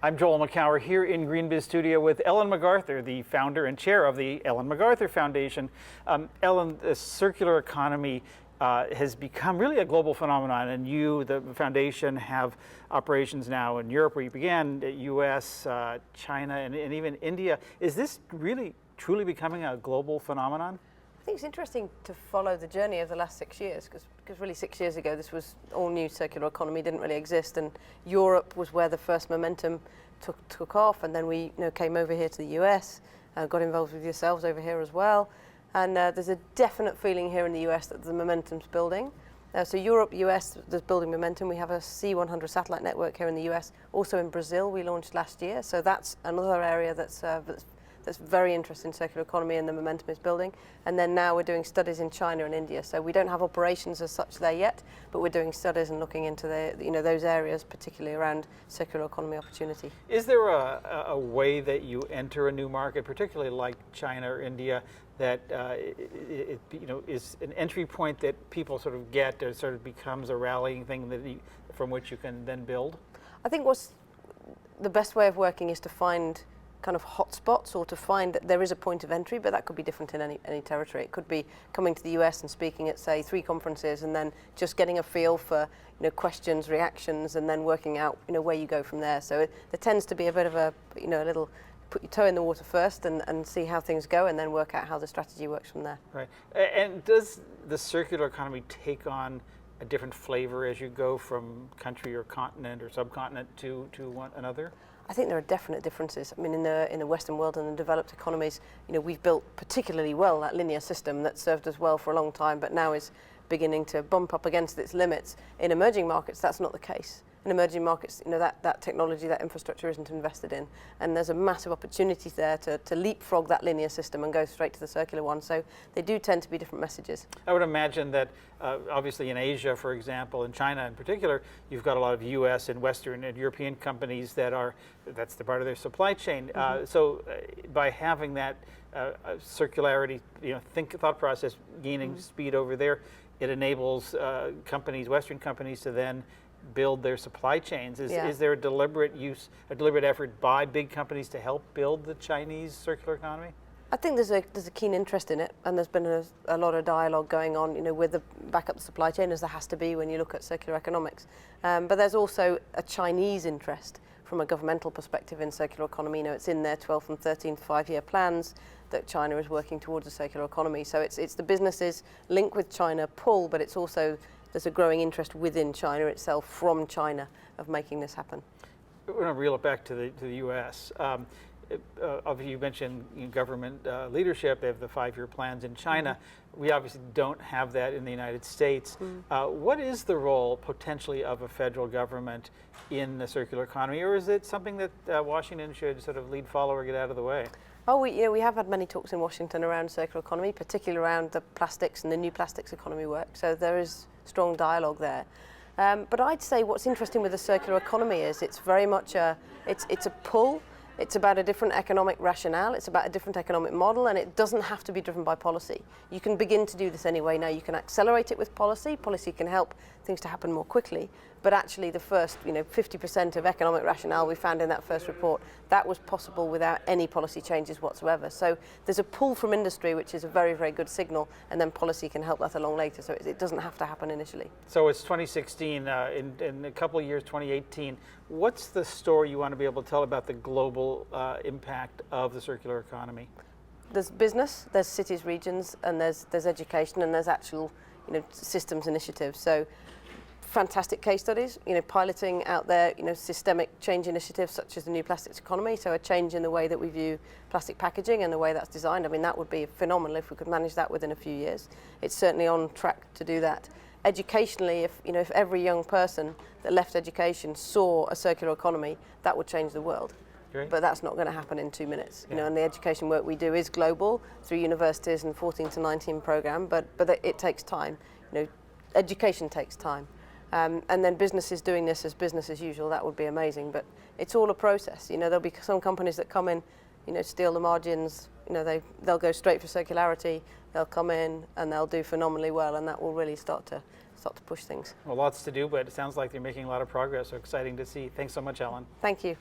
I'm Joel McCower here in GreenBiz studio with Ellen MacArthur, the founder and chair of the Ellen MacArthur Foundation. Ellen, the circular economy has become really a global phenomenon, and you, the foundation, have operations now in Europe where you began, the US, China, and even India. Is this really truly becoming a global phenomenon? I think it's interesting to follow the journey of the last 6 years, because really 6 years ago this was all new. Circular economy didn't really exist, and Europe was where the first momentum took off, and then we came over here to the US, got involved with yourselves over here as well, and there's a definite feeling here in the US that the momentum's building. So Europe, US, there's building momentum. We have a C100 satellite network here in the US, also in Brazil we launched last year, so that's another area that's very interesting in circular economy, and the momentum is building. And then now we're doing studies in China and India. So we don't have operations as such there yet, but we're doing studies and looking into those areas, particularly around circular economy opportunity. Is there a way that you enter a new market, particularly like China or India, that is an entry point that people sort of get, or sort of becomes a rallying thing from which you can then build? I think what's the best way of working is to find kind of hotspots, or to find that there is a point of entry, but that could be different in any territory. It could be coming to the US and speaking at, say, 3 conferences, and then just getting a feel for questions, reactions, and then working out where you go from there. So there tends to be a bit of a little put your toe in the water first and see how things go, and then work out how the strategy works from there. Right. And does the circular economy take on a different flavor as you go from country or continent or subcontinent to one another? I think there are definite differences. I mean, in the Western world and the developed economies, we've built particularly well that linear system that served us well for a long time, but now is beginning to bump up against its limits. In emerging markets, that's not the case. In emerging markets, that technology, that infrastructure isn't invested in, and there's a massive opportunity there to leapfrog that linear system and go straight to the circular one. So they do tend to be different messages. I would imagine that obviously in Asia, for example, in China in particular, you've got a lot of US and Western and European companies that's the part of their supply chain. So by having that circularity, thought process gaining speed over there, it enables Western companies to then build their supply chains. Is there a deliberate effort by big companies to help build the Chinese circular economy? I think there's a keen interest in it, and there's been a lot of dialogue going on, with the backup the supply chain, as there has to be when you look at circular economics. But there's also a Chinese interest from a governmental perspective in circular economy. It's in their 12th and 13th 5-year plans that China is working towards a circular economy. So it's the businesses link with China pull, but it's also there's a growing interest within China itself, from China, of making this happen. We're going to reel it back to the U.S. Obviously, you mentioned government leadership. They have the 5-year plans in China. We obviously don't have that in the United States. What is the role, potentially, of a federal government in the circular economy, or is it something that Washington should sort of lead, follow, or get out of the way? Oh, we have had many talks in Washington around circular economy, particularly around the plastics and the new plastics economy work. So there is strong dialogue there. But I'd say what's interesting with the circular economy is it's very much it's a pull. It's about a different economic rationale, it's about a different economic model, and it doesn't have to be driven by policy. You can begin to do this anyway now. You can accelerate it with policy. Policy can help things to happen more quickly, but actually the first 50% of economic rationale we found in that first report, that was possible without any policy changes whatsoever. So there's a pull from industry, which is a very, very good signal, and then policy can help that along later, so it doesn't have to happen initially. So it's 2016, in a couple of years, 2018, what's the story you want to be able to tell about the global impact of the circular economy? There's business, there's cities, regions, and there's education, and there's actual systems initiatives. So fantastic case studies, piloting out there, systemic change initiatives such as the new plastics economy, so a change in the way that we view plastic packaging and the way that's designed. I mean, that would be phenomenal if we could manage that within a few years. It's certainly on track to do that. Educationally, if every young person that left education saw a circular economy, that would change the world. Great. But that's not going to happen in 2 minutes. And the education work we do is global through universities and 14 to 19 program, but it takes time. Education takes time. And then businesses doing this as business as usual, that would be amazing. But it's all a process. There'll be some companies that come in, steal the margins. They'll go straight for circularity. They'll come in and they'll do phenomenally well, and that will really start to push things. Well, lots to do, but it sounds like they're making a lot of progress. So exciting to see. Thanks so much, Ellen. Thank you.